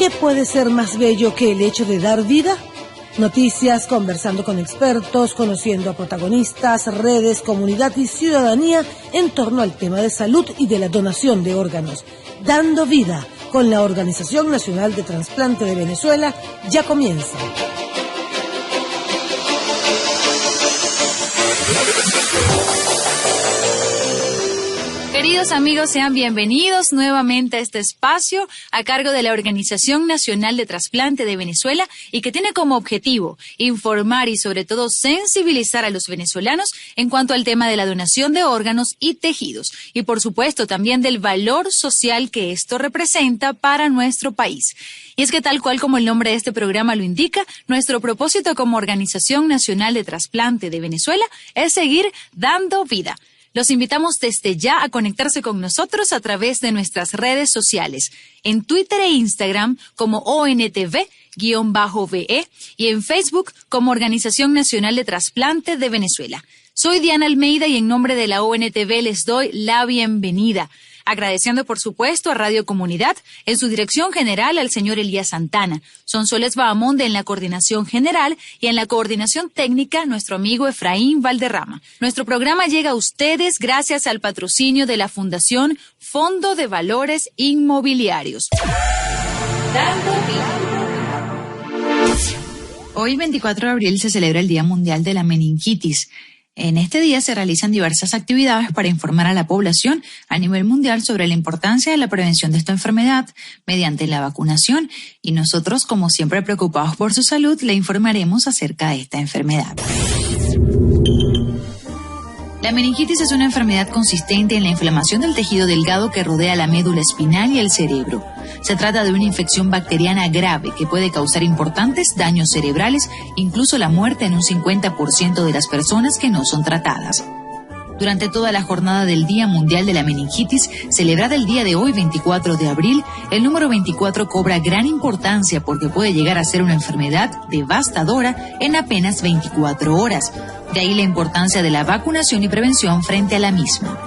¿Qué puede ser más bello que el hecho de dar vida? Noticias, conversando con expertos, conociendo a protagonistas, redes, comunidad y ciudadanía en torno al tema de salud y de la donación de órganos. Dando vida con la Organización Nacional de Trasplante de Venezuela ya comienza. Queridos amigos, sean bienvenidos nuevamente a este espacio a cargo de la Organización Nacional de Trasplante de Venezuela y que tiene como objetivo informar y sobre todo sensibilizar a los venezolanos en cuanto al tema de la donación de órganos y tejidos y por supuesto también del valor social que esto representa para nuestro país. Y es que tal cual como el nombre de este programa lo indica, nuestro propósito como Organización Nacional de Trasplante de Venezuela es seguir dando vida. Los invitamos desde ya a conectarse con nosotros a través de nuestras redes sociales, en Twitter e Instagram como ONTV-VE y en Facebook como Organización Nacional de Trasplante de Venezuela. Soy Diana Almeida y en nombre de la ONTV les doy la bienvenida. Agradeciendo, por supuesto, a Radio Comunidad, en su dirección general al señor Elías Santana, Sonsoles Bahamonde en la coordinación general y en la coordinación técnica nuestro amigo Efraín Valderrama. Nuestro programa llega a ustedes gracias al patrocinio de la Fundación Fondo de Valores Inmobiliarios. Hoy, 24 de abril, se celebra el Día Mundial de la Meningitis. En este día se realizan diversas actividades para informar a la población a nivel mundial sobre la importancia de la prevención de esta enfermedad mediante la vacunación y nosotros, como siempre preocupados por su salud, le informaremos acerca de esta enfermedad. La meningitis es una enfermedad consistente en la inflamación del tejido delgado que rodea la médula espinal y el cerebro. Se trata de una infección bacteriana grave que puede causar importantes daños cerebrales, incluso la muerte en un 50% de las personas que no son tratadas. Durante toda la jornada del Día Mundial de la Meningitis, celebrada el día de hoy, 24 de abril, el número 24 cobra gran importancia porque puede llegar a ser una enfermedad devastadora en apenas 24 horas. De ahí la importancia de la vacunación y prevención frente a la misma.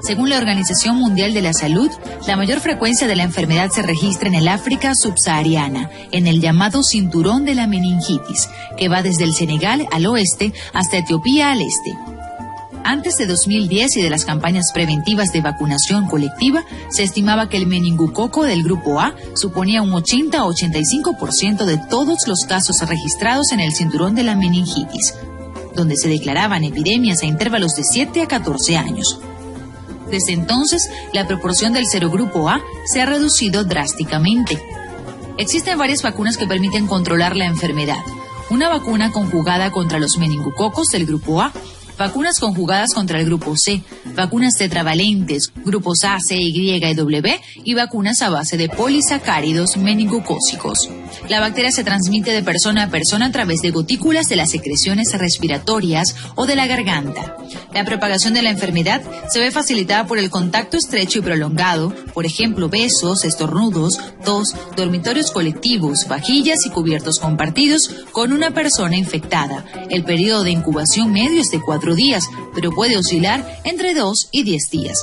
Según la Organización Mundial de la Salud, la mayor frecuencia de la enfermedad se registra en el África subsahariana, en el llamado cinturón de la meningitis, que va desde el Senegal al oeste hasta Etiopía al este. Antes de 2010 y de las campañas preventivas de vacunación colectiva, se estimaba que el meningococo del grupo A suponía un 80 a 85% de todos los casos registrados en el cinturón de la meningitis, donde se declaraban epidemias a intervalos de 7 a 14 años. Desde entonces, la proporción del serogrupo A se ha reducido drásticamente. Existen varias vacunas que permiten controlar la enfermedad. Una vacuna conjugada contra los meningococos del grupo A, vacunas conjugadas contra el grupo C, vacunas tetravalentes, grupos A, C, Y y W y vacunas a base de polisacáridos meningocócicos. La bacteria se transmite de persona a persona a través de gotículas de las secreciones respiratorias o de la garganta. La propagación de la enfermedad se ve facilitada por el contacto estrecho y prolongado, por ejemplo, besos, estornudos, tos, dormitorios colectivos, vajillas y cubiertos compartidos con una persona infectada. El periodo de incubación medio es de 4 días, pero puede oscilar entre 2 y 10 días.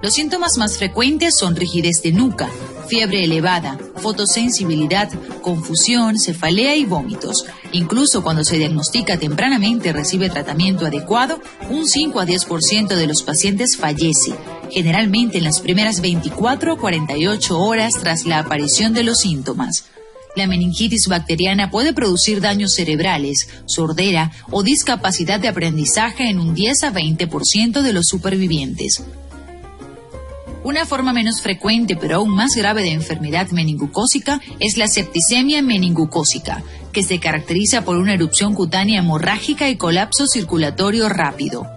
Los síntomas más frecuentes son rigidez de nuca, fiebre elevada, fotosensibilidad, confusión, cefalea y vómitos. Incluso cuando se diagnostica tempranamente y recibe tratamiento adecuado, un 5 a 10% de los pacientes fallece, generalmente en las primeras 24 a 48 horas tras la aparición de los síntomas. La meningitis bacteriana puede producir daños cerebrales, sordera o discapacidad de aprendizaje en un 10 a 20% de los supervivientes. Una forma menos frecuente pero aún más grave de enfermedad meningocócica es la septicemia meningocócica, que se caracteriza por una erupción cutánea hemorrágica y colapso circulatorio rápido.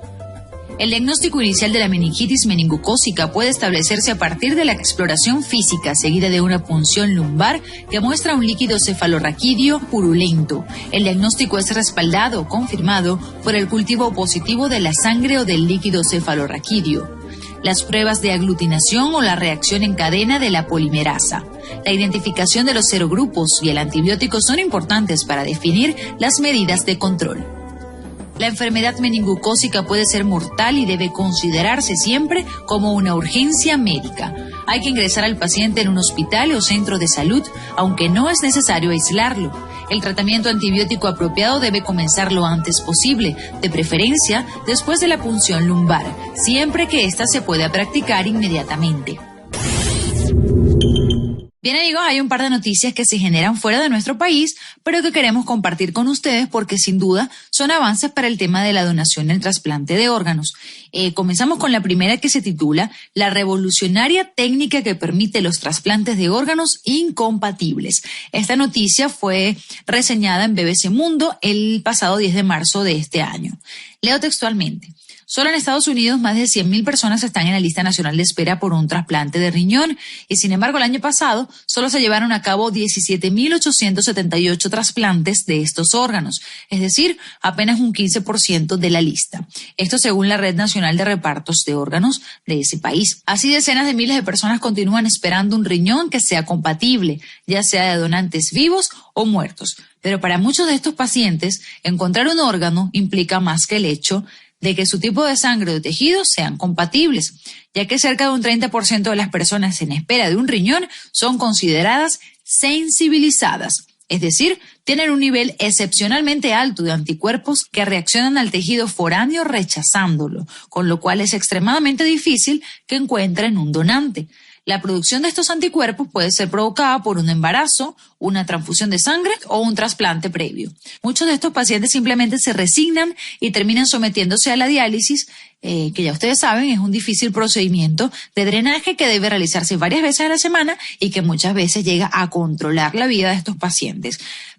El diagnóstico inicial de la meningitis meningocócica puede establecerse a partir de la exploración física seguida de una punción lumbar que muestra un líquido cefalorraquídeo purulento. El diagnóstico es respaldado o confirmado por el cultivo positivo de la sangre o del líquido cefalorraquídeo, las pruebas de aglutinación o la reacción en cadena de la polimerasa. La identificación de los serogrupos y el antibiótico son importantes para definir las medidas de control. La enfermedad meningocócica puede ser mortal y debe considerarse siempre como una urgencia médica. Hay que ingresar al paciente en un hospital o centro de salud, aunque no es necesario aislarlo. El tratamiento antibiótico apropiado debe comenzar lo antes posible, de preferencia después de la punción lumbar, siempre que ésta se pueda practicar inmediatamente. Bien, amigos, hay un par de noticias que se generan fuera de nuestro país, pero que queremos compartir con ustedes porque sin duda son avances para el tema de la donación y el trasplante de órganos. Comenzamos con la primera, que se titula La revolucionaria técnica que permite los trasplantes de órganos incompatibles. Esta noticia fue reseñada en BBC Mundo el pasado 10 de marzo de este año. Leo textualmente. Solo en Estados Unidos más de 100.000 personas están en la lista nacional de espera por un trasplante de riñón y sin embargo el año pasado solo se llevaron a cabo 17.878 trasplantes de estos órganos, es decir, apenas un 15% de la lista. Esto según la Red Nacional de Repartos de Órganos de ese país. Así decenas de miles de personas continúan esperando un riñón que sea compatible, ya sea de donantes vivos o muertos. Pero para muchos de estos pacientes, encontrar un órgano implica más que el hecho de que su tipo de sangre o tejidos sean compatibles, ya que cerca de un 30% de las personas en espera de un riñón son consideradas sensibilizadas, es decir, tienen un nivel excepcionalmente alto de anticuerpos que reaccionan al tejido foráneo rechazándolo, con lo cual es extremadamente difícil que encuentren un donante. La producción de estos anticuerpos puede ser provocada por un embarazo, una transfusión de sangre o un trasplante previo. Muchos de estos pacientes simplemente se resignan y terminan sometiéndose a la diálisis, que ya ustedes saben es un difícil procedimiento de drenaje que debe realizarse varias veces a la semana y que muchas veces llega a controlar la vida de estos pacientes.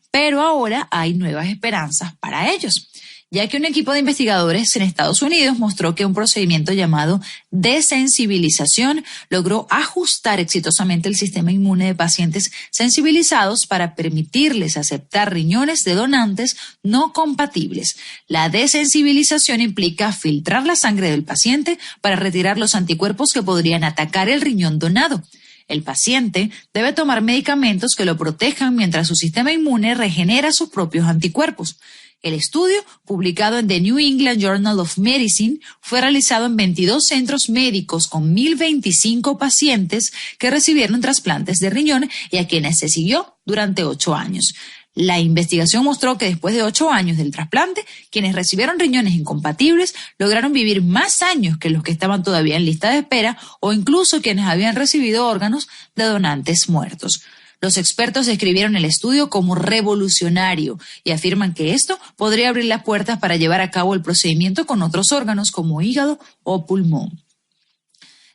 Pero ahora hay nuevas esperanzas para ellos, ya que un equipo de investigadores en Estados Unidos mostró que un procedimiento llamado desensibilización logró ajustar exitosamente el sistema inmune de pacientes sensibilizados para permitirles aceptar riñones de donantes no compatibles. La desensibilización implica filtrar la sangre del paciente para retirar los anticuerpos que podrían atacar el riñón donado. El paciente debe tomar medicamentos que lo protejan mientras su sistema inmune regenera sus propios anticuerpos. El estudio, publicado en The New England Journal of Medicine, fue realizado en 22 centros médicos con 1.025 pacientes que recibieron trasplantes de riñón y a quienes se siguió durante 8 años. La investigación mostró que después de 8 años del trasplante, quienes recibieron riñones incompatibles lograron vivir más años que los que estaban todavía en lista de espera o incluso quienes habían recibido órganos de donantes muertos. Los expertos describieron el estudio como revolucionario y afirman que esto podría abrir las puertas para llevar a cabo el procedimiento con otros órganos como hígado o pulmón.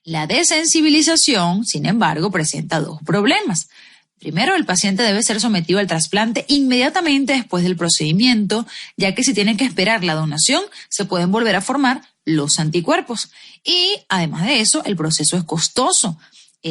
La desensibilización, sin embargo, presenta 2 problemas. Primero, el paciente debe ser sometido al trasplante inmediatamente después del procedimiento, ya que si tienen que esperar la donación, se pueden volver a formar los anticuerpos. Y, además de eso, el proceso es costoso.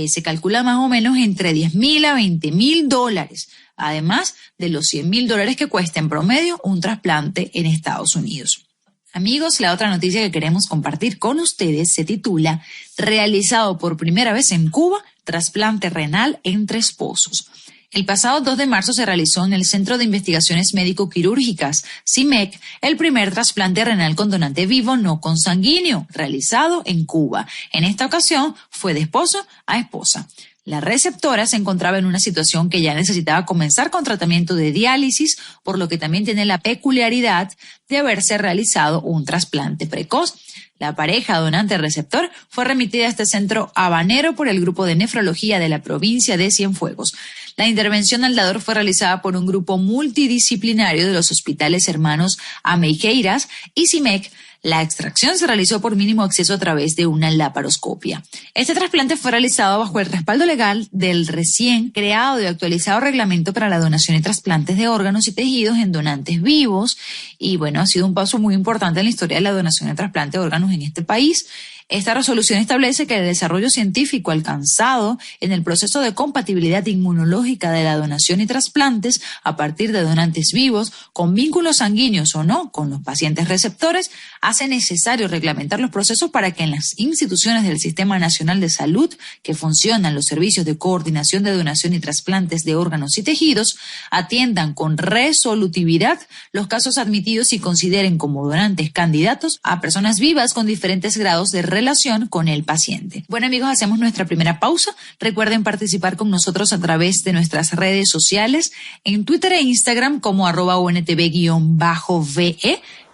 Se calcula más o menos entre $10,000 a $20,000, además de los $100,000 que cuesta en promedio un trasplante en Estados Unidos. Amigos, la otra noticia que queremos compartir con ustedes se titula Realizado por primera vez en Cuba, trasplante renal entre esposos. El pasado 2 de marzo se realizó en el Centro de Investigaciones Médico-Quirúrgicas, CIMEC, el primer trasplante renal con donante vivo no consanguíneo, realizado en Cuba. En esta ocasión fue de esposo a esposa. La receptora se encontraba en una situación que ya necesitaba comenzar con tratamiento de diálisis, por lo que también tiene la peculiaridad de haberse realizado un trasplante precoz. La pareja donante-receptor fue remitida a este centro habanero por el grupo de nefrología de la provincia de Cienfuegos. La intervención al dador fue realizada por un grupo multidisciplinario de los hospitales hermanos Ameiqueiras y CIMEC. La extracción se realizó por mínimo acceso a través de una laparoscopia. Este trasplante fue realizado bajo el respaldo legal del recién creado y actualizado reglamento para la donación y trasplantes de órganos y tejidos en donantes vivos. Y bueno, ha sido un paso muy importante en la historia de la donación y trasplante de órganos en este país. Esta resolución establece que el desarrollo científico alcanzado en el proceso de compatibilidad inmunológica de la donación y trasplantes a partir de donantes vivos con vínculos sanguíneos o no con los pacientes receptores ha hace necesario reglamentar los procesos para que en las instituciones del Sistema Nacional de Salud que funcionan los servicios de coordinación de donación y trasplantes de órganos y tejidos atiendan con resolutividad los casos admitidos y consideren como donantes candidatos a personas vivas con diferentes grados de relación con el paciente. Bueno, amigos, hacemos nuestra primera pausa. Recuerden participar con nosotros a través de nuestras redes sociales, en Twitter e Instagram como @UNTV_VE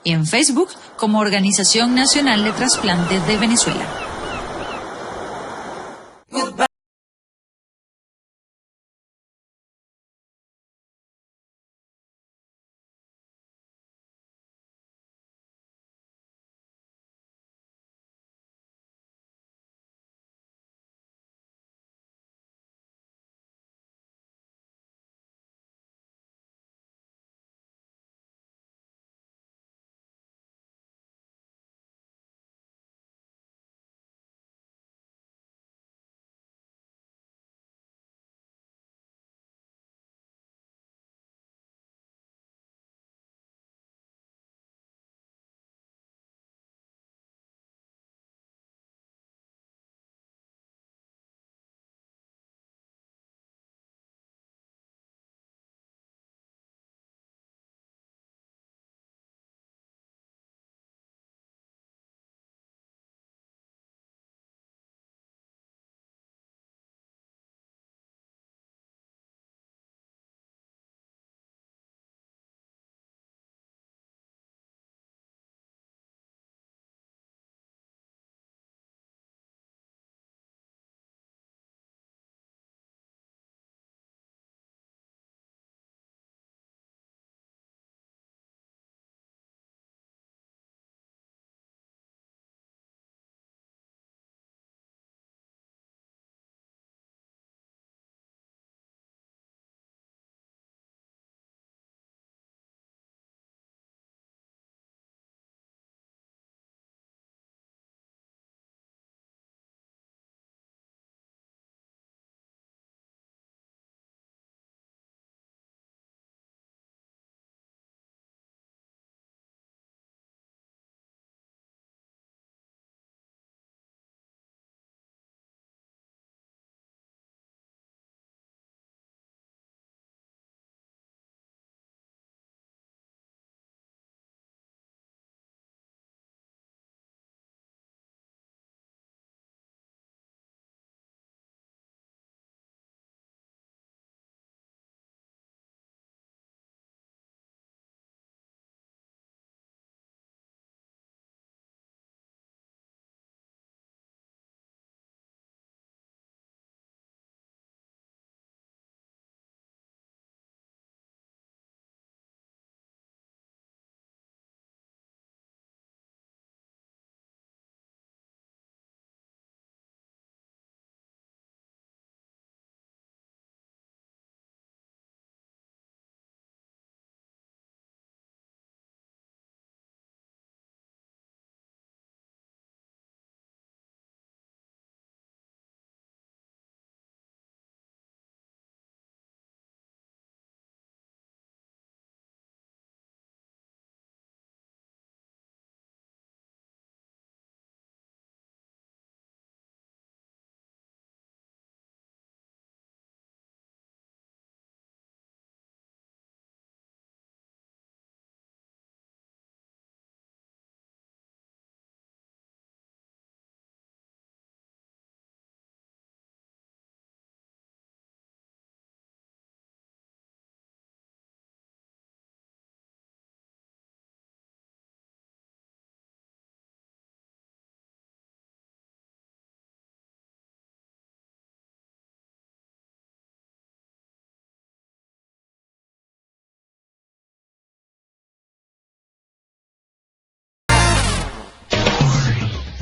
y en Facebook como Organización Nacional de Trasplantes de Venezuela.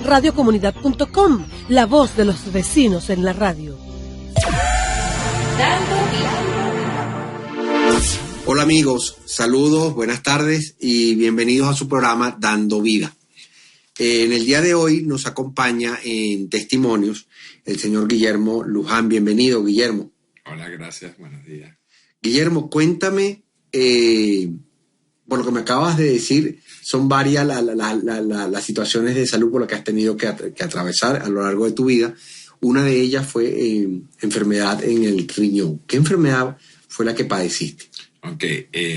Radiocomunidad.com, la voz de los vecinos en la radio. Hola amigos, saludos, buenas tardes y bienvenidos a su programa Dando Vida. En el día de hoy nos acompaña en testimonios el señor Guillermo Luján. Bienvenido, Guillermo. Hola, gracias, buenos días. Guillermo, cuéntame por lo que me acabas de decir, son varias las situaciones de salud por las que has tenido que atravesar a lo largo de tu vida. Una de ellas fue enfermedad en el riñón. ¿Qué enfermedad fue la que padeciste? Ok,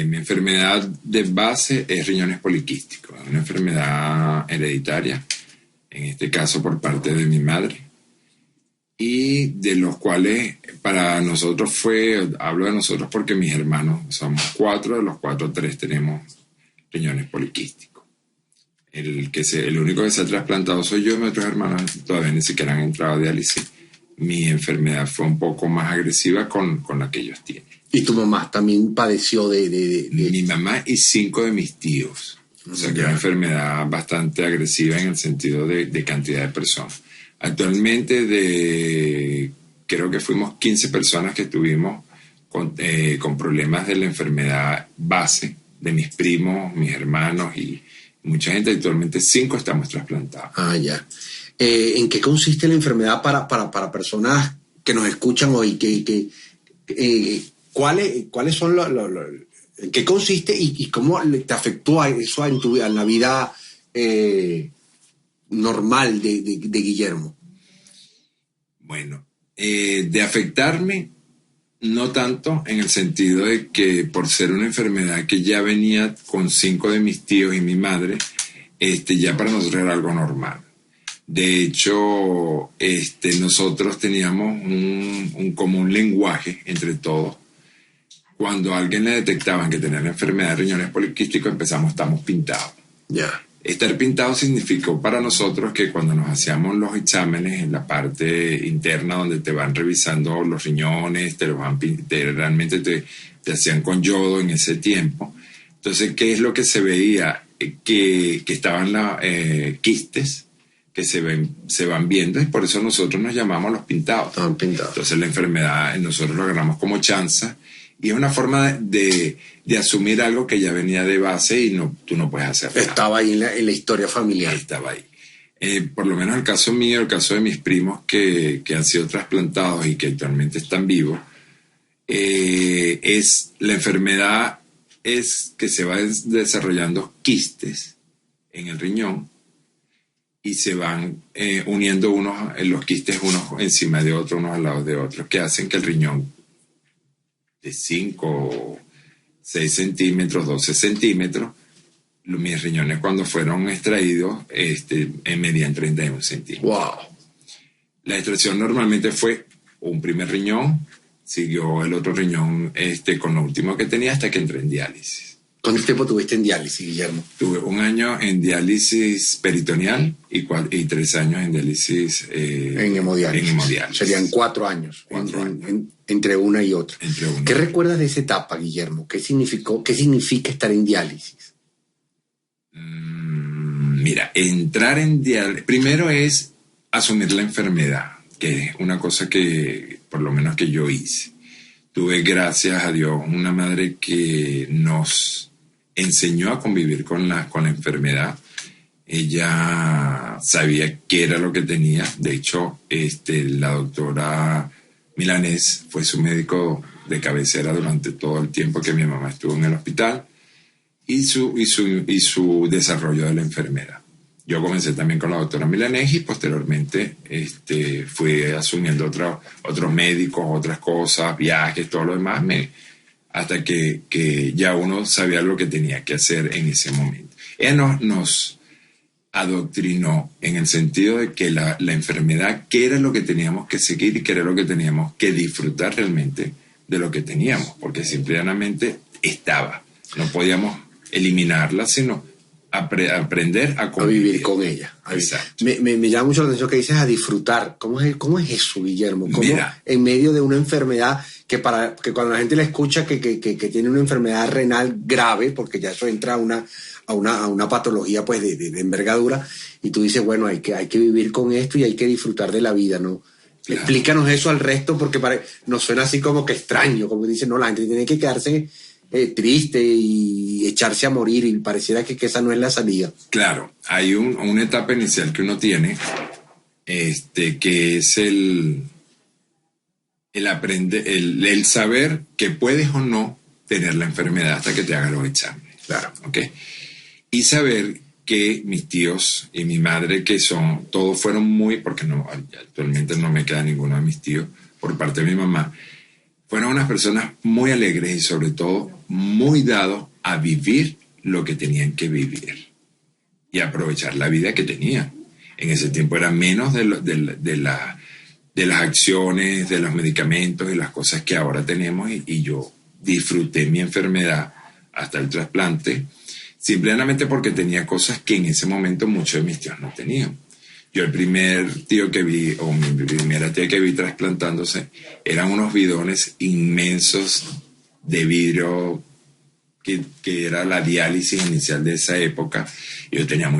mi enfermedad de base es riñones poliquísticos, una enfermedad hereditaria, en este caso por parte de mi madre, y de los cuales para nosotros hablo de nosotros porque mis hermanos somos 4, de los 4, 3 tenemos riñones poliquísticos. El único que se ha trasplantado soy yo, y mis otros hermanos todavía ni siquiera han entrado a diálisis. Mi enfermedad fue un poco más agresiva con la que ellos tienen. ¿Y tu mamá también padeció de...? Mi mamá y 5 de mis tíos. O sea, que es una enfermedad bastante agresiva en el sentido de cantidad de personas. Actualmente creo que fuimos 15 personas que estuvimos con problemas de la enfermedad base, de mis primos, mis hermanos y mucha gente. Actualmente 5 estamos trasplantados. Ah, ya. ¿En qué consiste la enfermedad para personas que nos escuchan hoy? ¿Cuáles son en qué consiste y cómo te afectó eso en la vida normal de Guillermo? Bueno, de afectarme, no tanto en el sentido de que por ser una enfermedad que ya venía con 5 de mis tíos y mi madre, ya para nosotros era algo normal. De hecho, nosotros teníamos un común lenguaje entre todos. Cuando a alguien le detectaban que tenía la enfermedad de riñones poliquísticos, estamos pintados. Ya. Estar pintado significó para nosotros que cuando nos hacíamos los exámenes en la parte interna donde te van revisando los riñones, realmente te hacían con yodo en ese tiempo. Entonces, ¿qué es lo que se veía? Que estaban quistes que se van viendo, y por eso nosotros nos llamamos los pintados. Estaban pintados. Entonces la enfermedad nosotros lo agarramos como chanza, y es una forma de asumir algo que ya venía de base y tú no puedes hacer nada. Estaba ahí en la historia familiar. Estaba ahí. Por lo menos el caso mío, el caso de mis primos que han sido trasplantados y que actualmente están vivos, la enfermedad es que se van desarrollando quistes en el riñón y se van uniendo los quistes unos encima de otros, unos al lado de otros, que hacen que el riñón de 5, 6 centímetros, 12 centímetros, mis riñones cuando fueron extraídos medían 31 centímetros. ¡Wow! La extracción normalmente fue un primer riñón, siguió el otro riñón con lo último que tenía hasta que entré en diálisis. ¿Cuánto tiempo tuviste en diálisis, Guillermo? Tuve 1 año en diálisis peritoneal y 3 años en diálisis en hemodiálisis. Serían 4 años. 4 años. Entre una y otra. ¿Qué recuerdas de esa etapa, Guillermo? ¿Qué significa estar en diálisis? Mira, entrar en diálisis primero es asumir la enfermedad, que es una cosa que por lo menos que yo hice. Tuve, gracias a Dios, una madre que nos enseñó a convivir con la enfermedad. Ella sabía qué era lo que tenía. De hecho, la doctora Milanés fue su médico de cabecera durante todo el tiempo que mi mamá estuvo en el hospital y su desarrollo de la enfermedad. Yo comencé también con la doctora Milanés y posteriormente fui asumiendo otros médicos, otras cosas, viajes, todo lo demás, hasta que ya uno sabía lo que tenía que hacer en ese momento. Ella nos adoctrinó en el sentido de que la enfermedad, qué era lo que teníamos que seguir y qué era lo que teníamos que disfrutar realmente de lo que teníamos, porque simplemente estaba. No podíamos eliminarla, sino aprender a vivir con ella. Exacto. Me llama mucho la atención que dices a disfrutar. ¿Cómo es eso, Guillermo? ¿Cómo Mira, en medio de una enfermedad que cuando la gente le escucha que tiene una enfermedad renal grave, porque ya eso entra a una patología pues de envergadura, y tú dices, bueno, hay que vivir con esto y hay que disfrutar de la vida, ¿no? Claro. Explícanos eso al resto, porque nos suena así como que extraño, como que dicen, no, la gente tiene que quedarse triste y echarse a morir, y pareciera que esa no es la salida. Claro, hay una etapa inicial que uno tiene, que es el aprender, el saber que puedes o no tener la enfermedad hasta que te hagan los exámenes. Claro, ¿ok? Y saber que mis tíos y mi madre, todos fueron porque actualmente no me queda ninguno de mis tíos por parte de mi mamá, fueron unas personas muy alegres y sobre todo muy dados a vivir lo que tenían que vivir y aprovechar la vida que tenían. En ese tiempo era menos de las acciones, de los medicamentos y las cosas que ahora tenemos, y yo disfruté mi enfermedad hasta el trasplante simplemente porque tenía cosas que en ese momento muchos de mis tíos no tenían. Yo el primer tío que vi, o mi primera tía que vi trasplantándose, eran unos bidones inmensos de vidrio que era la diálisis inicial de esa época. Yo tenía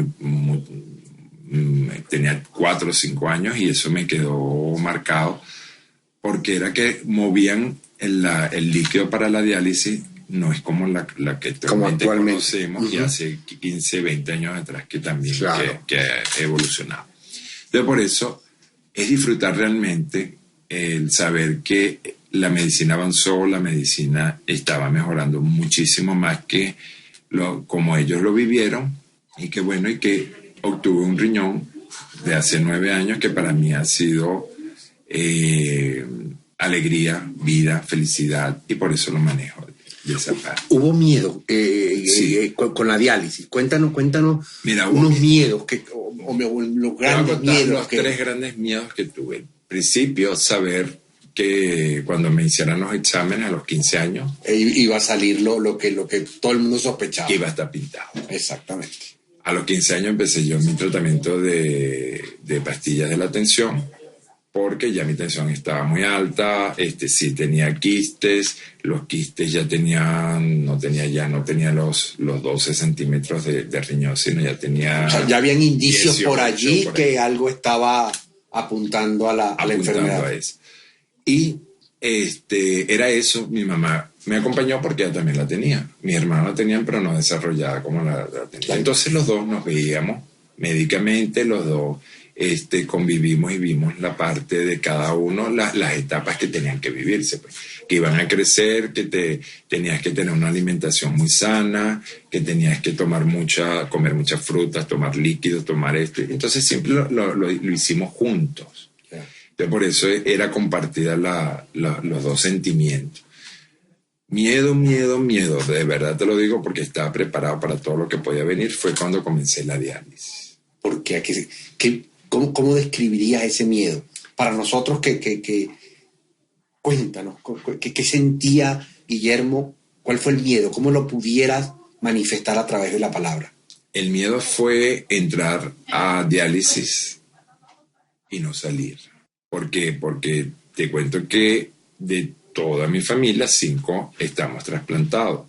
tenía 4 o 5 años y eso me quedó marcado porque era que movían el líquido para la diálisis. No es como la que actualmente conocemos, y hace 15, 20 años atrás que también claro, que ha evolucionado. Entonces, por eso es disfrutar realmente el saber que la medicina avanzó, la medicina estaba mejorando muchísimo más que como ellos lo vivieron, y que bueno, y que obtuve un riñón de hace 9 años que para mí ha sido alegría, vida, felicidad, y por eso lo manejo. Hubo miedo con la diálisis. Cuéntanos Mira, unos miedos los grandes miedos. Los 3 grandes miedos que tuve. En principio, saber que cuando me hicieran los exámenes a los 15 años iba a salir lo que todo el mundo sospechaba. Que iba a estar pintado. Exactamente. A los 15 años empecé yo mi tratamiento de pastillas de la tensión, porque ya mi tensión estaba muy alta, sí tenía quistes, los quistes no tenía los 12 centímetros de riñón, sino ya tenía... O sea, ya habían indicios por allí que algo estaba apuntando a la enfermedad. A eso. Y era eso. Mi mamá me acompañó porque ella también la tenía. Mis hermanos la tenían, pero no desarrollada como la tenía. Entonces los dos nos veíamos médicamente, los dos convivimos y vimos la parte de cada uno, las etapas que tenían que vivirse, pues, que iban a crecer, que tenías que tener una alimentación muy sana, que tenías que comer muchas frutas, tomar líquidos, tomar esto. Entonces siempre lo hicimos juntos. Yeah. Entonces por eso era compartida los dos sentimientos. Miedo, de verdad te lo digo porque estaba preparado para todo lo que podía venir. Fue cuando comencé la diálisis. ¿Por qué? ¿Cómo describirías ese miedo? Para nosotros, cuéntanos, ¿qué sentía Guillermo? ¿Cuál fue el miedo? ¿Cómo lo pudieras manifestar a través de la palabra? El miedo fue entrar a diálisis y no salir. ¿Por qué? Porque te cuento que de toda mi familia, 5 estamos trasplantados,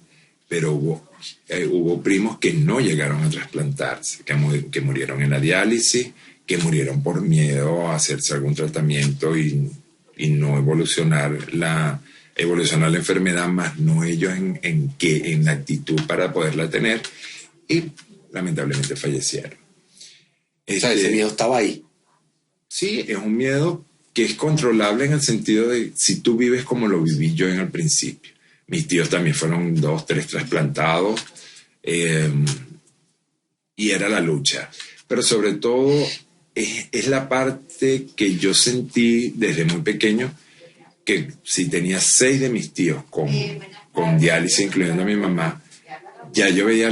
pero hubo primos que no llegaron a trasplantarse, que murieron en la diálisis, que murieron por miedo a hacerse algún tratamiento y no evolucionar la enfermedad, más no ellos en la actitud para poderla tener, y lamentablemente fallecieron. O sea, ese miedo estaba ahí. Sí, es un miedo que es controlable en el sentido de si tú vives como lo viví yo en el principio. Mis tíos también fueron 2, 3 trasplantados, y era la lucha. Pero sobre todo es la parte que yo sentí desde muy pequeño, que si tenía 6 de mis tíos con diálisis, incluyendo a mi mamá, ya yo veía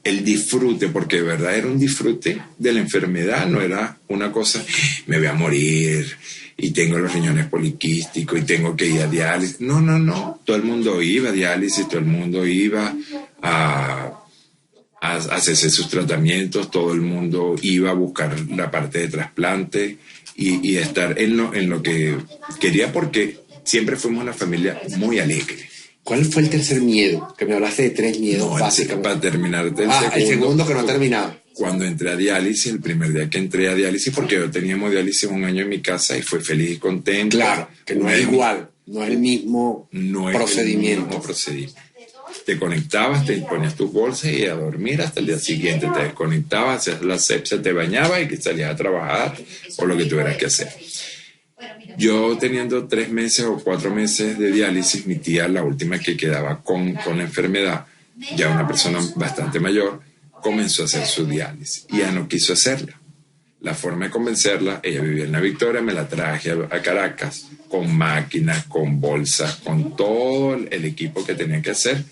el disfrute, porque de verdad era un disfrute de la enfermedad, no era una cosa, me voy a morir y tengo los riñones poliquísticos y tengo que ir a diálisis. No, todo el mundo iba a diálisis, todo el mundo iba a hacerse sus tratamientos, todo el mundo iba a buscar la parte de trasplante y estar en lo que quería, porque siempre fuimos una familia muy alegre. ¿Cuál fue el tercer miedo? Que me hablaste de 3 miedos básicamente. Para terminarte el segundo que no ha terminado. Cuando entré a diálisis, el primer día que entré a diálisis, porque yo teníamos diálisis 1 año en mi casa y fue feliz y contento. Claro, que no es igual, no es el mismo procedimiento. Te conectabas, te ponías tus bolsas y a dormir hasta el día siguiente. Te desconectabas, hacías la asepsia, te bañabas y salías a trabajar o lo que tuvieras que hacer. Yo teniendo 3 meses o 4 meses de diálisis, mi tía, la última que quedaba con la enfermedad, ya una persona bastante mayor, comenzó a hacer su diálisis y ya no quiso hacerla. La forma de convencerla, ella vivía en La Victoria, me la traje a Caracas con máquinas, con bolsas, con todo el equipo que tenía que hacer,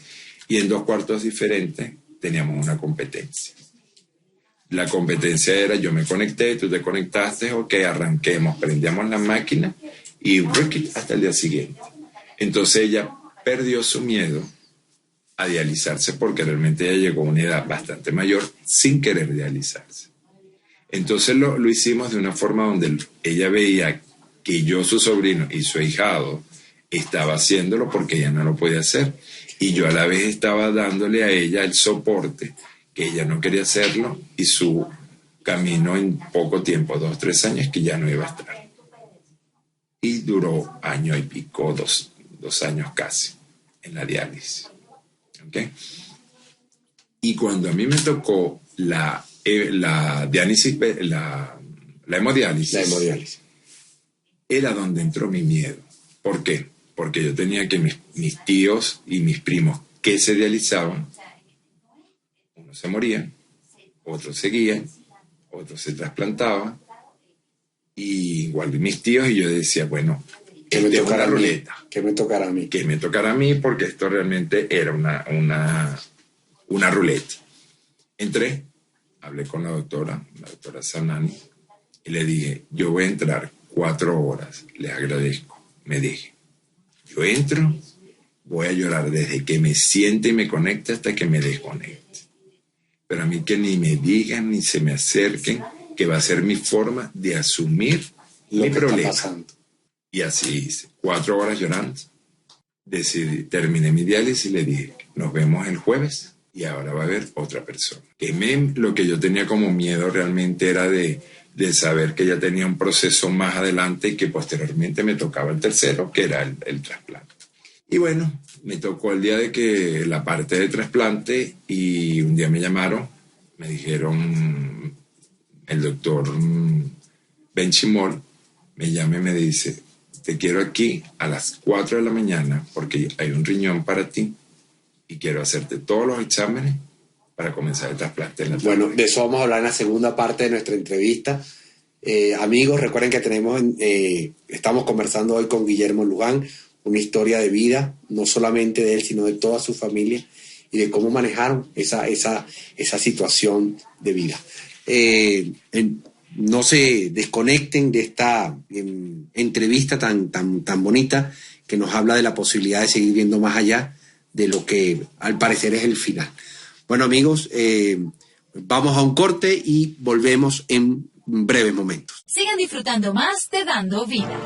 y en 2 cuartos diferentes teníamos una competencia. La competencia era, yo me conecté, tú te conectaste, ok, arranquemos, prendíamos la máquina y hasta el día siguiente. Entonces ella perdió su miedo a dializarse porque realmente ella llegó a una edad bastante mayor sin querer dializarse. Entonces lo hicimos de una forma donde ella veía que yo, su sobrino y su ahijado, estaba haciéndolo porque ella no lo podía hacer. Y yo a la vez estaba dándole a ella el soporte, que ella no quería hacerlo, y su camino en poco tiempo, 2, 3 años, que ya no iba a estar. Y duró año y pico, 2 años casi, en la diálisis. ¿Okay? Y cuando a mí me tocó la diálisis, la hemodiálisis, era donde entró mi miedo. ¿Por qué? Porque yo tenía que mis tíos y mis primos que se dializaban, unos se morían, otros seguían, otros se trasplantaban, y igual mis tíos, y yo decía, bueno, ¿qué me tocará tocará ruleta? ¿Qué me tocará a mí? ¿Qué me tocará a mí? Porque esto realmente era una ruleta. Entré, hablé con la doctora Sanani, y le dije, yo voy a entrar 4 horas, les agradezco. Me dije, yo entro, voy a llorar desde que me siente y me conecte hasta que me desconecte. Pero a mí que ni me digan ni se me acerquen, que va a ser mi forma de asumir mi problema. Y así hice, 4 horas llorando. Terminé mi diálisis y le dije, nos vemos el jueves y ahora va a haber otra persona. Lo que yo tenía como miedo realmente era de saber que ya tenía un proceso más adelante y que posteriormente me tocaba el tercero, que era el trasplante. Y bueno, me tocó el día de que la parte de trasplante, y un día me llamaron, me dijeron, el doctor Benchimol me llama y me dice, te quiero aquí a las 4 de la mañana porque hay un riñón para ti y quiero hacerte todos los exámenes para comenzar el trasplante en la tarde. Bueno, de eso vamos a hablar en la segunda parte de nuestra entrevista. Amigos, recuerden que estamos conversando hoy con Guillermo Luján, una historia de vida, no solamente de él, sino de toda su familia, y de cómo manejaron esa situación de vida. No se desconecten de esta entrevista tan bonita, que nos habla de la posibilidad de seguir viendo más allá de lo que al parecer es el final. Bueno, amigos, vamos a un corte y volvemos en breves momentos. Sigan disfrutando más de Dando Vida.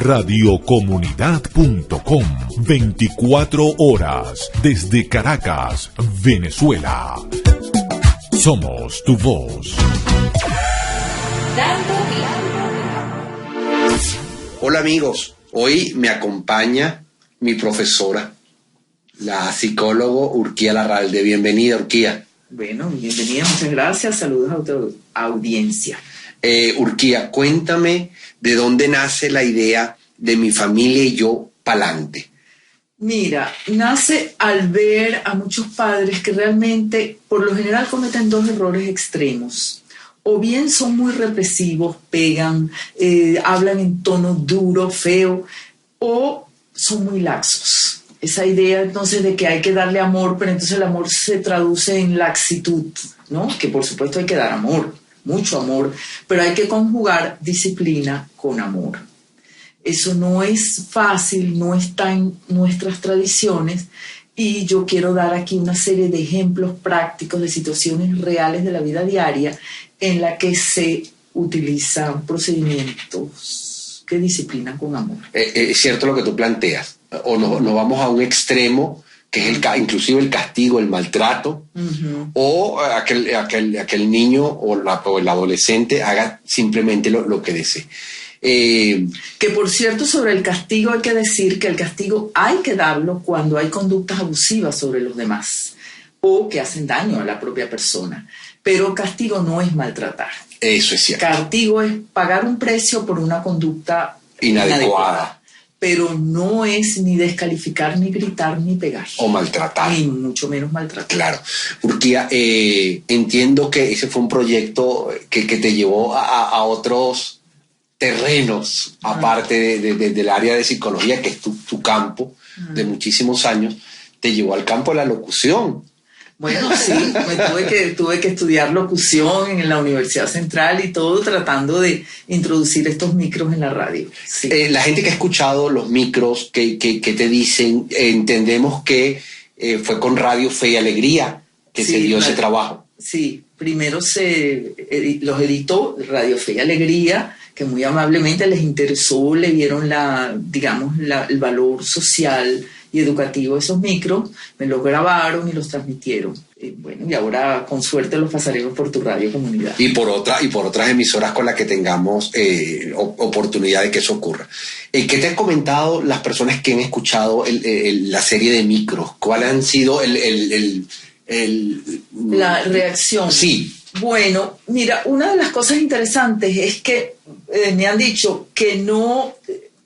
Radiocomunidad.com, 24 horas desde Caracas, Venezuela. Somos tu voz. Hola amigos, hoy me acompaña mi profesora, la psicóloga Urquía Larralde. Bienvenida, Urquía. Bueno, bienvenida, muchas gracias. Saludos a tu audiencia. Urquía, cuéntame de dónde nace la idea de mi familia y yo pa'lante. Mira, nace al ver a muchos padres que realmente, por lo general, cometen dos errores extremos. O bien son muy represivos, pegan, hablan en tono duro, feo, o son muy laxos. Esa idea entonces de que hay que darle amor, pero entonces el amor se traduce en laxitud, ¿no? Que por supuesto hay que dar amor, mucho amor, pero hay que conjugar disciplina con amor. Eso no es fácil, no está en nuestras tradiciones, y yo quiero dar aquí una serie de ejemplos prácticos de situaciones reales de la vida diaria en la que se utilizan procedimientos que disciplinan con amor. Es cierto lo que tú planteas, o nos vamos a un extremo que es inclusive el castigo, el maltrato, o aquel niño o el adolescente haga simplemente lo que desee. Que por cierto, sobre el castigo hay que decir que el castigo hay que darlo cuando hay conductas abusivas sobre los demás o que hacen daño a la propia persona, pero castigo no es maltratar. Eso es cierto. Castigo es pagar un precio por una conducta inadecuada, pero no es ni descalificar, ni gritar, ni pegar. O maltratar. Ni mucho menos maltratar. Claro. Urquía, entiendo que ese fue un proyecto que te llevó a otros terrenos, aparte del área de psicología, que es tu campo de muchísimos años, te llevó al campo de la locución. Bueno, sí, tuve que estudiar locución en la Universidad Central y todo, tratando de introducir estos micros en la radio. Sí. La gente que ha escuchado los micros, que te dicen, entendemos que fue con Radio Fe y Alegría que se dio ese trabajo. Sí, primero los editó Radio Fe y Alegría, que muy amablemente les interesó, le vieron el valor social y educativo de esos micros, me los grabaron y los transmitieron. Y ahora con suerte los pasaremos por tu radio comunidad. Y por otras emisoras con las que tengamos oportunidad de que eso ocurra. ¿Qué te han comentado las personas que han escuchado la serie de micros? ¿Cuál han sido la reacción? Sí. Bueno, mira, una de las cosas interesantes es que me han dicho que no,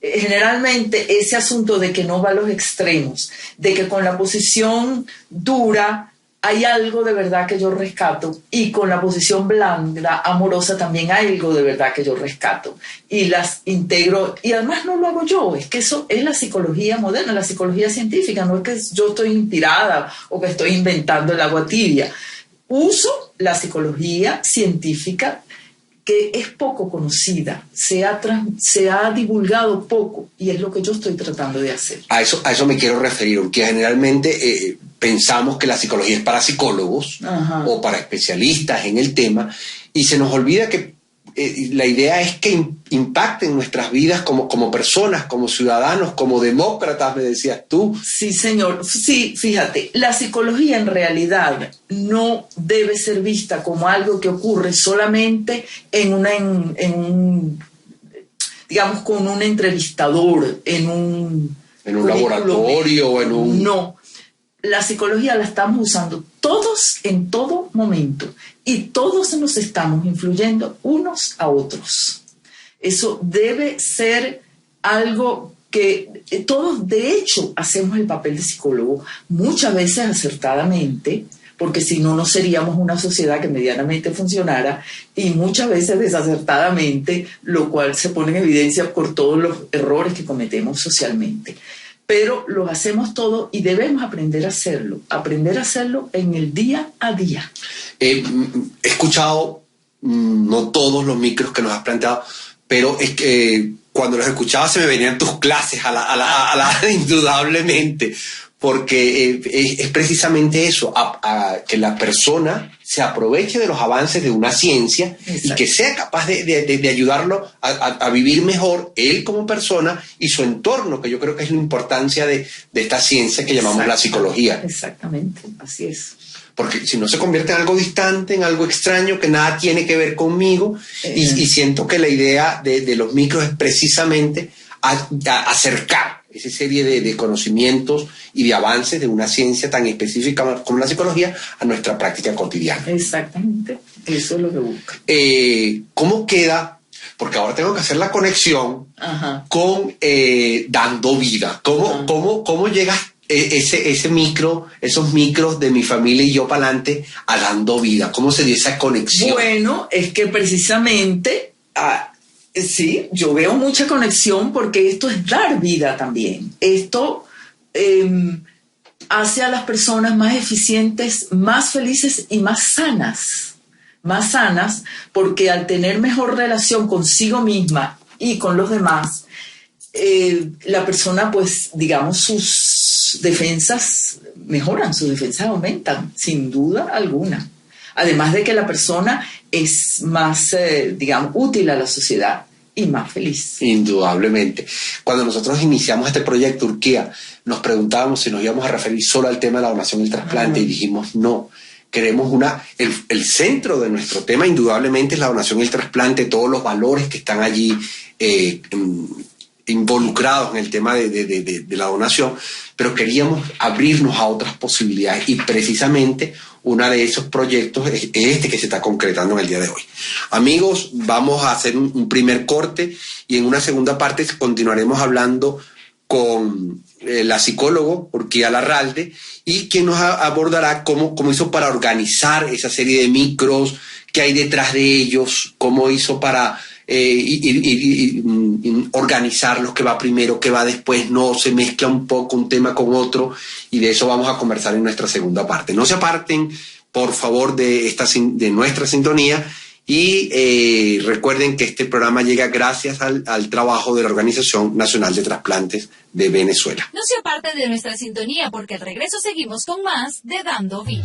generalmente ese asunto de que no va a los extremos, de que con la posición dura hay algo de verdad que yo rescato, y con la posición blanda, amorosa, también hay algo de verdad que yo rescato y las integro, y además no lo hago yo, es que eso es la psicología moderna, la psicología científica, no es que yo estoy inspirada o que estoy inventando el agua tibia. Uso la psicología científica, que es poco conocida, se ha divulgado poco, y es lo que yo estoy tratando de hacer. A eso me quiero referir, porque generalmente pensamos que la psicología es para psicólogos o para especialistas en el tema, y se nos olvida que la idea es que impacte en nuestras vidas como personas, como ciudadanos, como demócratas, me decías tú. Sí, señor. Sí, fíjate, la psicología en realidad no debe ser vista como algo que ocurre solamente digamos, con un entrevistador, en un laboratorio o en un... No. La psicología la estamos usando todos en todo momento, y todos nos estamos influyendo unos a otros. Eso debe ser algo que todos, de hecho, hacemos el papel de psicólogo, muchas veces acertadamente, porque si no, no seríamos una sociedad que medianamente funcionara, y muchas veces desacertadamente, lo cual se pone en evidencia por todos los errores que cometemos socialmente. Pero los hacemos todos y debemos aprender a hacerlo en el día a día. He escuchado, no todos los micros que nos has planteado, pero es que cuando los escuchaba se me venían tus clases a la indudablemente, porque es precisamente eso, que la persona se aproveche de los avances de una ciencia. Exacto. Y que sea capaz de ayudarlo a vivir mejor, él como persona y su entorno, que yo creo que es la importancia de esta ciencia que llamamos la psicología. Exactamente, así es. Porque si no se convierte en algo distante, en algo extraño, que nada tiene que ver conmigo, y siento que la idea de los micros es precisamente acercar esa serie de conocimientos y de avances de una ciencia tan específica como la psicología a nuestra práctica cotidiana. Exactamente, eso es lo que busca. ¿Cómo queda? Porque ahora tengo que hacer la conexión con Dando Vida. ¿Cómo llegas esos micros de mi familia y yo para adelante a Dando Vida? ¿Cómo se dio esa conexión? Bueno, es que precisamente... sí, yo veo mucha conexión porque esto es dar vida también. Esto hace a las personas más eficientes, más felices y más sanas. Más sanas porque al tener mejor relación consigo misma y con los demás, la persona, pues, digamos, sus defensas mejoran, sus defensas aumentan, sin duda alguna. Además de que la persona es más, digamos, útil a la sociedad y más feliz. Indudablemente. Cuando nosotros iniciamos este proyecto Urquía, nos preguntábamos si nos íbamos a referir solo al tema de la donación y el trasplante, y dijimos no. Queremos el centro de nuestro tema indudablemente es la donación y el trasplante, todos los valores que están allí involucrados en el tema de la donación, pero queríamos abrirnos a otras posibilidades y precisamente uno de esos proyectos es este que se está concretando en el día de hoy. Amigos, vamos a hacer un primer corte y en una segunda parte continuaremos hablando con la psicóloga Urquía Larralde y quien nos abordará cómo hizo para organizar esa serie de micros, qué hay detrás de ellos, cómo hizo para organizarlos, qué va primero, qué va después, no se mezcla un poco un tema con otro, y de eso vamos a conversar en nuestra segunda parte. No se aparten, por favor, de nuestra sintonía. Y recuerden que este programa llega gracias al trabajo de la Organización Nacional de Trasplantes de Venezuela. No se aparten de nuestra sintonía porque al regreso seguimos con más de Dando Vida.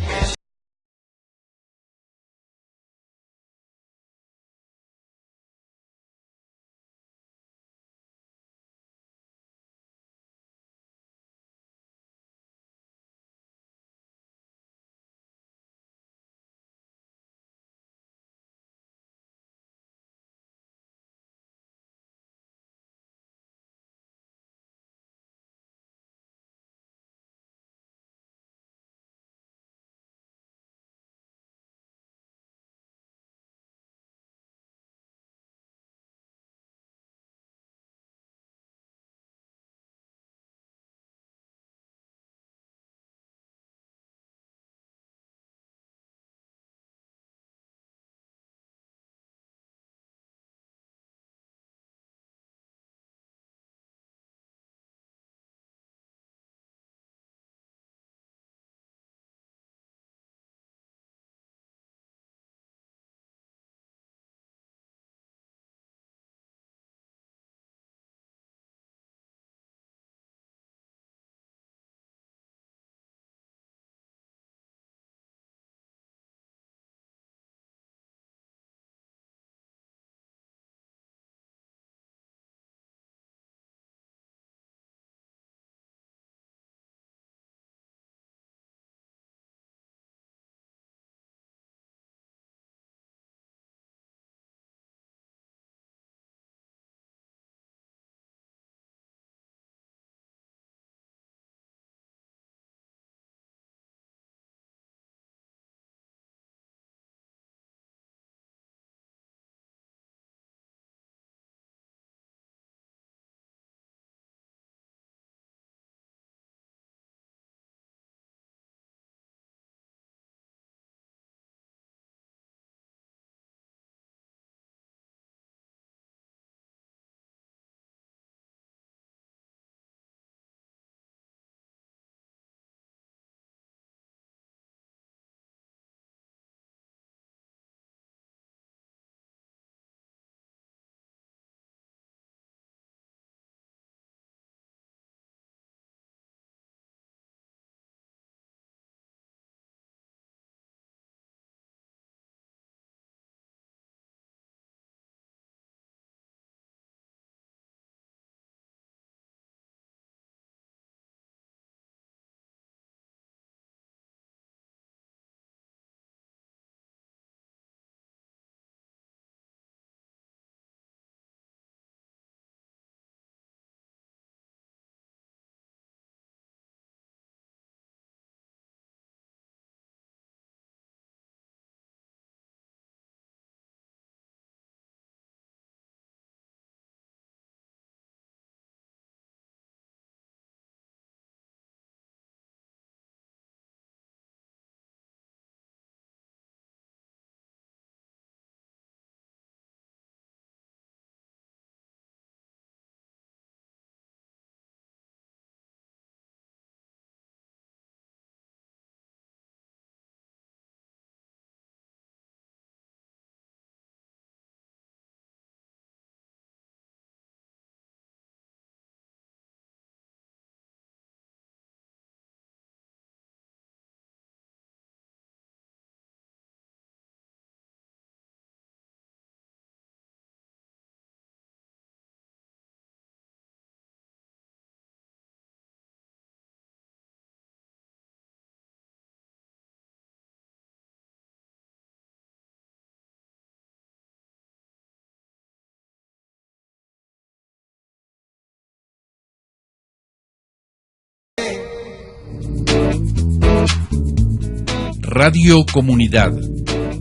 Radio Comunidad,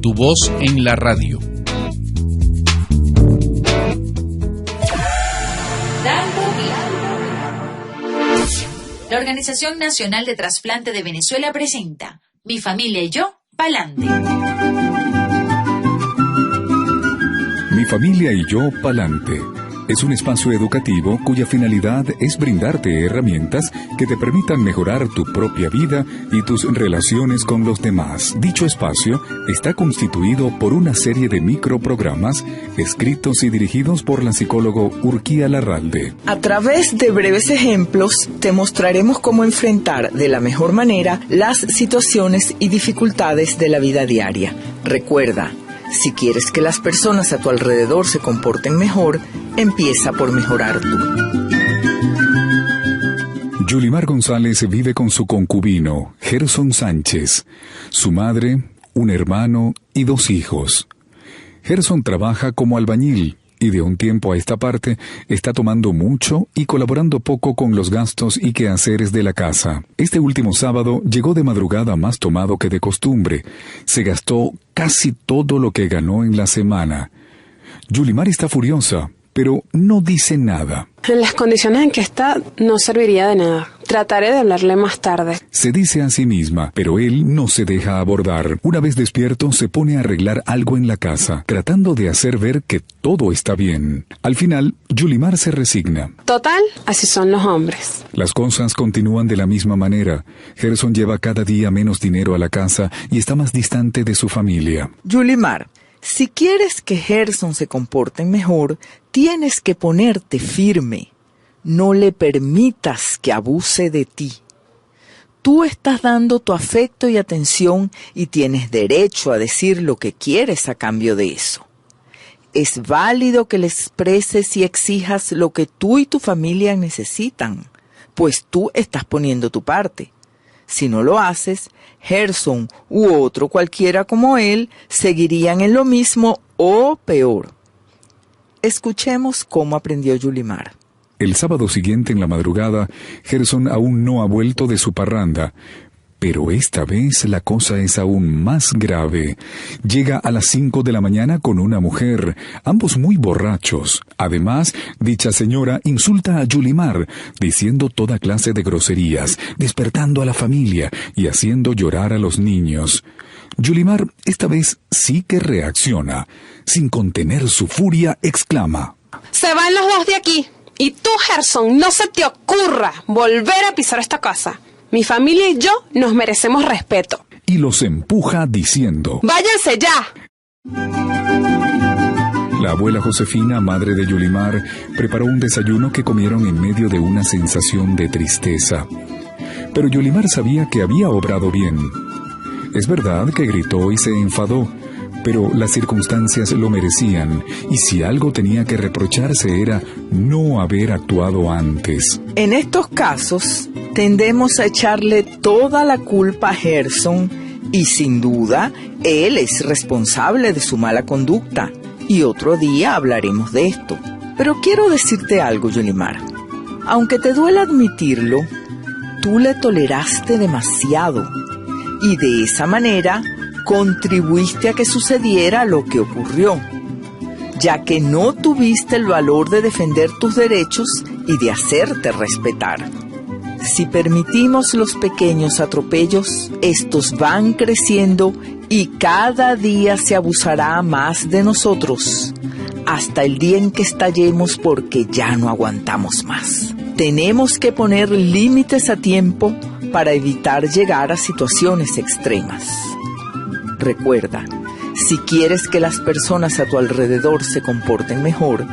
tu voz en la radio. La Organización Nacional de Trasplante de Venezuela presenta Mi familia y yo, pa'lante. Mi familia y yo, pa'lante. Es un espacio educativo cuya finalidad es brindarte herramientas que te permitan mejorar tu propia vida y tus relaciones con los demás. Dicho espacio está constituido por una serie de microprogramas escritos y dirigidos por la psicóloga Urquía Larralde. A través de breves ejemplos te mostraremos cómo enfrentar de la mejor manera las situaciones y dificultades de la vida diaria. Recuerda, si quieres que las personas a tu alrededor se comporten mejor, empieza por mejorar tú. Yulimar González vive con su concubino, Gerson Sánchez, su madre, un hermano y 2 hijos. Gerson trabaja como albañil y de un tiempo a esta parte está tomando mucho y colaborando poco con los gastos y quehaceres de la casa. Este último sábado llegó de madrugada más tomado que de costumbre. Se gastó casi todo lo que ganó en la semana. Yulimar está furiosa, pero no dice nada. En las condiciones en que está, no serviría de nada. Trataré de hablarle más tarde. Se dice a sí misma, pero él no se deja abordar. Una vez despierto, se pone a arreglar algo en la casa, tratando de hacer ver que todo está bien. Al final, Yulimar se resigna. Total, así son los hombres. Las cosas continúan de la misma manera. Gerson lleva cada día menos dinero a la casa y está más distante de su familia. Yulimar, si quieres que Gerson se comporte mejor, tienes que ponerte firme. No le permitas que abuse de ti. Tú estás dando tu afecto y atención y tienes derecho a decir lo que quieres a cambio de eso. Es válido que le expreses y exijas lo que tú y tu familia necesitan, pues tú estás poniendo tu parte. Si no lo haces, Gerson u otro cualquiera como él seguirían en lo mismo o peor. Escuchemos cómo aprendió Yulimar. El sábado siguiente en la madrugada, Gerson aún no ha vuelto de su parranda, pero esta vez la cosa es aún más grave. Llega a las 5 de la mañana con una mujer, ambos muy borrachos. Además, dicha señora insulta a Yulimar, diciendo toda clase de groserías, despertando a la familia y haciendo llorar a los niños. Yulimar esta vez sí que reacciona. Sin contener su furia, exclama: Se van los 2 de aquí. Y tú, Gerson, no se te ocurra volver a pisar esta casa. Mi familia y yo nos merecemos respeto. Y los empuja diciendo: ¡Váyanse ya! La abuela Josefina, madre de Yulimar, preparó un desayuno que comieron en medio de una sensación de tristeza. Pero Yulimar sabía que había obrado bien. Es verdad que gritó y se enfadó, pero las circunstancias lo merecían, y si algo tenía que reprocharse era no haber actuado antes. En estos casos, tendemos a echarle toda la culpa a Gerson, y sin duda, él es responsable de su mala conducta, y otro día hablaremos de esto. Pero quiero decirte algo, Yulimar. Aunque te duela admitirlo, tú le toleraste demasiado, y de esa manera contribuiste a que sucediera lo que ocurrió, ya que no tuviste el valor de defender tus derechos y de hacerte respetar. Si permitimos los pequeños atropellos, estos van creciendo y cada día se abusará más de nosotros, hasta el día en que estallemos porque ya no aguantamos más. Tenemos que poner límites a tiempo para evitar llegar a situaciones extremas. Recuerda, si quieres que las personas a tu alrededor se comporten mejor,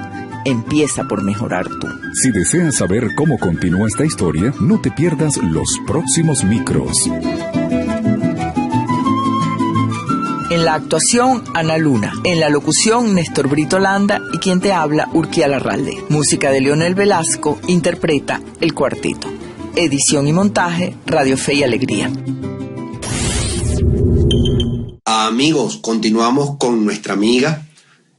empieza por mejorar tú. Si deseas saber cómo continúa esta historia, no te pierdas los próximos micros. En la actuación, Ana Luna. En la locución, Néstor Brito Landa y quien te habla, Urquía Larralde. Música de Leonel Velasco, interpreta El Cuarteto. Edición y montaje, Radio Fe y Alegría. Amigos, continuamos con nuestra amiga,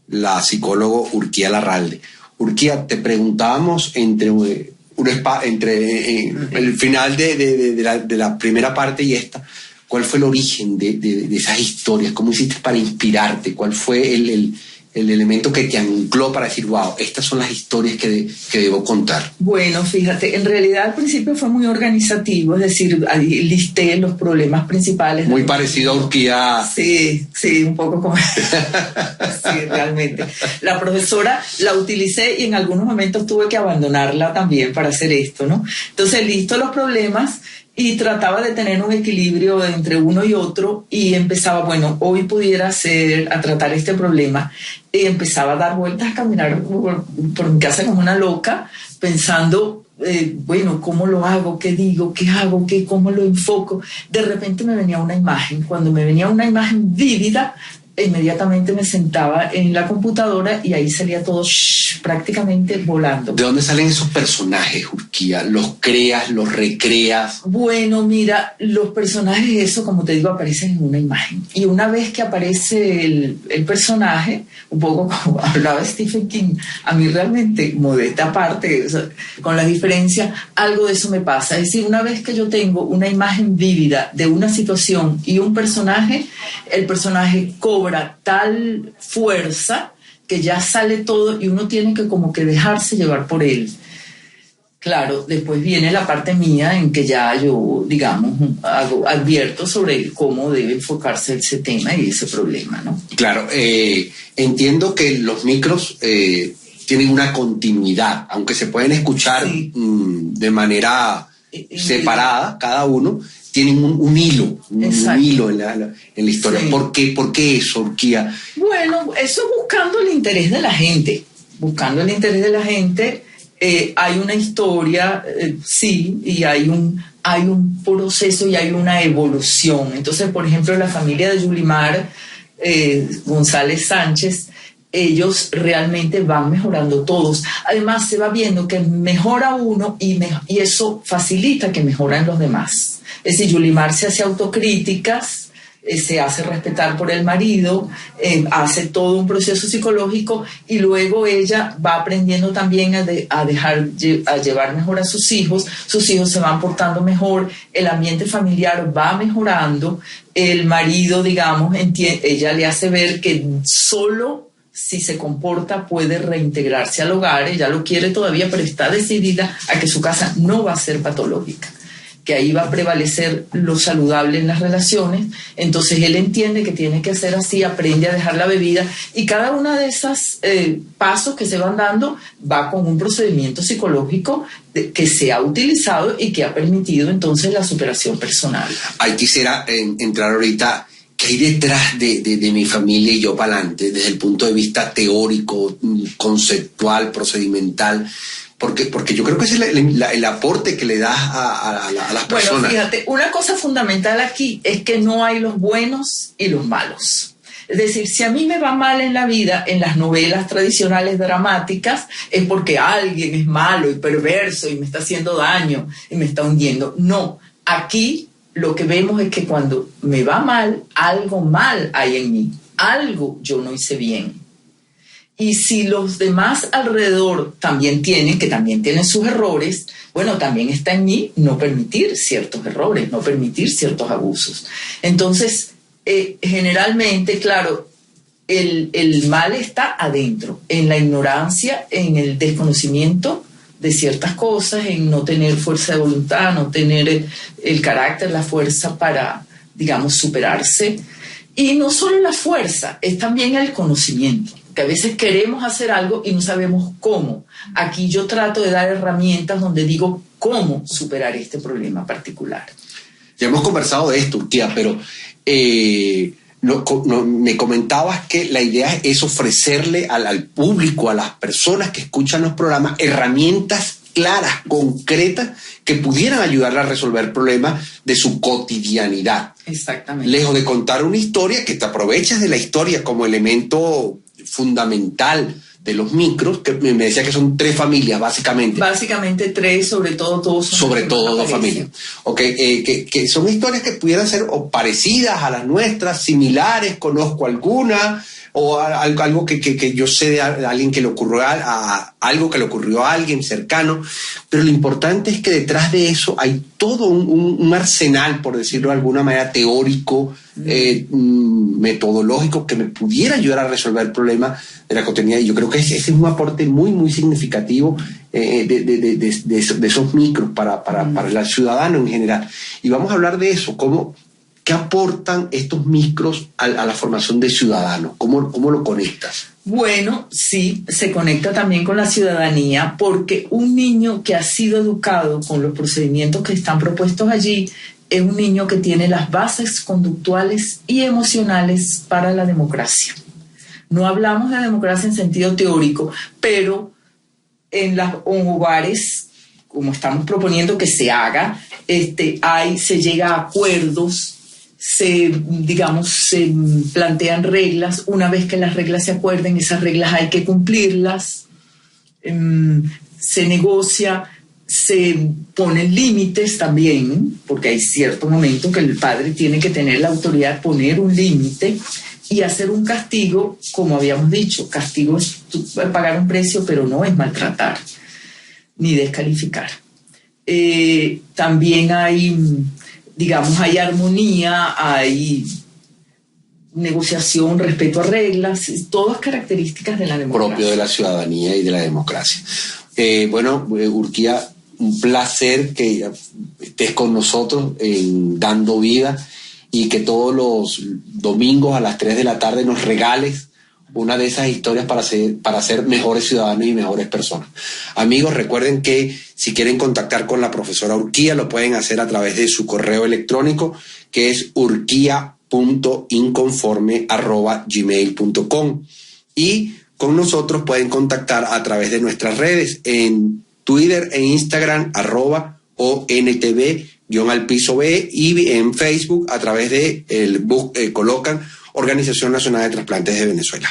la psicóloga Urquía Larralde. Urquía, te preguntábamos entre el final de la primera parte y esta, ¿Cuál fue el origen de esas historias? ¿Cómo hiciste para inspirarte? ¿Cuál fue el elemento que te ancló para decir, wow, estas son las historias que debo contar? Bueno, fíjate, en realidad al principio fue muy organizativo, es decir, ahí listé los problemas principales. Muy parecido a Urquía. Sí, un poco como... sí, realmente. La profesora la utilicé y en algunos momentos tuve que abandonarla también para hacer esto, ¿no? Entonces, listo los problemas y trataba de tener un equilibrio entre uno y otro y empezaba, bueno, hoy pudiera a tratar este problema. Y empezaba a dar vueltas, a caminar por mi casa como una loca, pensando, bueno, ¿cómo lo hago? ¿Qué digo? ¿Qué hago? ¿Cómo lo enfoco? De repente me venía una imagen. Cuando me venía una imagen vívida, inmediatamente me sentaba en la computadora y ahí salía todo prácticamente volando. ¿De dónde salen esos personajes, Urquía? ¿Los creas, los recreas? Bueno, mira, los personajes, eso como te digo, aparecen en una imagen. Y una vez que aparece el personaje, un poco como hablaba Stephen King, a mí realmente, modesta aparte, o sea, con la diferencia, algo de eso me pasa. Es decir, una vez que yo tengo una imagen vívida de una situación y un personaje, el personaje cobra tal fuerza que ya sale todo y uno tiene que como que dejarse llevar por él. Claro, después viene la parte mía en que ya yo, digamos, advierto sobre cómo debe enfocarse ese tema y ese problema, ¿no? Claro, entiendo que los micros tienen una continuidad, aunque se pueden escuchar de manera separada, cada uno, tienen un hilo, un hilo en la historia. Sí. ¿Por qué eso, Urquía? Bueno, eso buscando el interés de la gente. Buscando el interés de la gente, hay una historia, sí, y hay un proceso y hay una evolución. Entonces, por ejemplo, la familia de Yulimar González Sánchez, ellos realmente van mejorando todos. Además, se va viendo que mejora uno y eso facilita que mejoren los demás. Es decir, Yulimar se hace autocríticas, se hace respetar por el marido, hace todo un proceso psicológico y luego ella va aprendiendo también a llevar mejor a sus hijos se van portando mejor, el ambiente familiar va mejorando, el marido, digamos, ella le hace ver que solo si se comporta puede reintegrarse al hogar, ella lo quiere todavía, pero está decidida a que su casa no va a ser patológica, que ahí va a prevalecer lo saludable en las relaciones. Entonces él entiende que tiene que ser así, aprende a dejar la bebida y cada uno de esos pasos que se van dando va con un procedimiento psicológico que se ha utilizado y que ha permitido entonces la superación personal. Ahí quisiera entrar ahorita. ¿Qué hay detrás de mi familia y yo para adelante, desde el punto de vista teórico, conceptual, procedimental? Porque yo creo que ese es el aporte que le das a las personas. Bueno, fíjate, una cosa fundamental aquí es que no hay los buenos y los malos. Es decir, si a mí me va mal en la vida, en las novelas tradicionales dramáticas, es porque alguien es malo y perverso y me está haciendo daño y me está hundiendo. No, aquí lo que vemos es que cuando me va mal, algo mal hay en mí, algo yo no hice bien. Y si los demás alrededor también tienen sus errores, bueno, también está en mí no permitir ciertos errores, no permitir ciertos abusos. Entonces, generalmente, claro, el mal está adentro, en la ignorancia, en el desconocimiento de ciertas cosas, en no tener fuerza de voluntad, no tener el carácter, la fuerza para, digamos, superarse. Y no solo la fuerza, es también el conocimiento, que a veces queremos hacer algo y no sabemos cómo. Aquí yo trato de dar herramientas donde digo cómo superar este problema particular. Ya hemos conversado de esto, Urquía, pero me comentabas que la idea es ofrecerle al público, a las personas que escuchan los programas, herramientas claras, concretas, que pudieran ayudarle a resolver problemas de su cotidianidad. Exactamente. Lejos de contar una historia, que te aprovechas de la historia como elemento fundamental de los micros, que me decía que son 3 familias, básicamente. Básicamente 3, sobre todo todos son sobre todo 2 familias. Okay, que son historias que pudieran ser o parecidas a las nuestras, similares, conozco alguna, o algo que yo sé de alguien que le ocurrió algo que le ocurrió a alguien cercano, pero lo importante es que detrás de eso hay todo un arsenal, por decirlo de alguna manera, teórico, metodológico, que me pudiera ayudar a resolver el problema de la cotidianidad. Y yo creo que ese es un aporte muy, muy significativo de esos micros para el ciudadano en general. Y vamos a hablar de eso, ¿qué aportan estos micros a la formación de ciudadanos? ¿Cómo lo conectas? Bueno, sí, se conecta también con la ciudadanía, porque un niño que ha sido educado con los procedimientos que están propuestos allí es un niño que tiene las bases conductuales y emocionales para la democracia. No hablamos de democracia en sentido teórico, pero en los hogares, como estamos proponiendo que se haga, se llega a acuerdos, se plantean reglas. Una vez que las reglas se acuerden, esas reglas hay que cumplirlas, se negocia, se ponen límites también, porque hay cierto momento que el padre tiene que tener la autoridad de poner un límite y hacer un castigo, como habíamos dicho. Castigo es pagar un precio, pero no es maltratar ni descalificar. También hay armonía, hay negociación, respeto a reglas, todas características de la democracia. Propio de la ciudadanía y de la democracia. Urquía, un placer que estés con nosotros en Dando Vida, y que todos los domingos a las 3 de la tarde nos regales una de esas historias para ser mejores ciudadanos y mejores personas. Amigos, recuerden que si quieren contactar con la profesora Urquía, lo pueden hacer a través de su correo electrónico, que es urquia.inconforme@gmail.com, y con nosotros pueden contactar a través de nuestras redes en Twitter e Instagram, @ONTV_B, y en Facebook a través de colocan Organización Nacional de Trasplantes de Venezuela.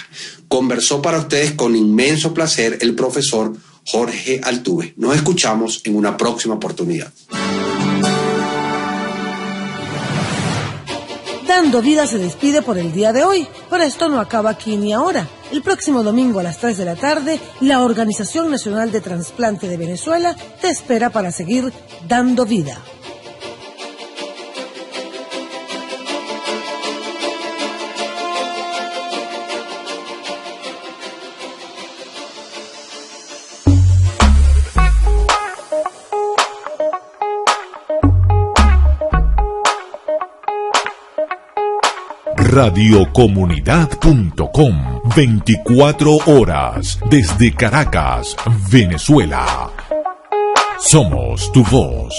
Conversó para ustedes con inmenso placer el profesor Jorge Altuve. Nos escuchamos en una próxima oportunidad. Dando Vida se despide por el día de hoy, pero esto no acaba aquí ni ahora. El próximo domingo a las 3 de la tarde, la Organización Nacional de Trasplante de Venezuela te espera para seguir dando vida. Radiocomunidad.com, 24 horas desde Caracas, Venezuela. Somos tu voz.